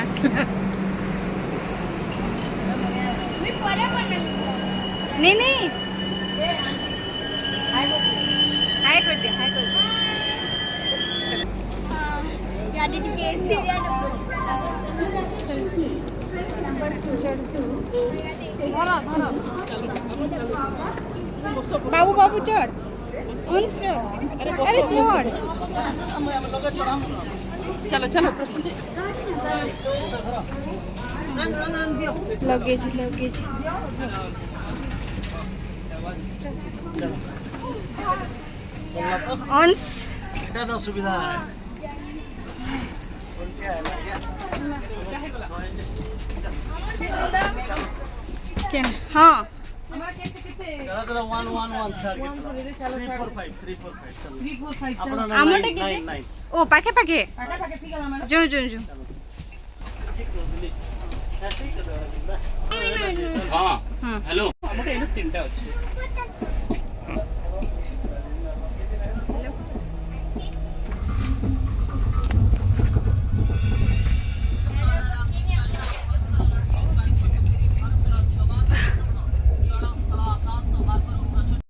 ଆସିଲା नहीं नहीं हाय कर दिया याद ଟିକେ बाबू बाबू चढ़ अरे चढ़ चलो चलो लगेज लगेज ऑन्स এটা তো সুবিধা क्या हाँ चलो 111 सर 345 चलो आमटा के ओ पाखे पाखे जो जो जो हां हेलो আমাদের এখানে তিনটা আছে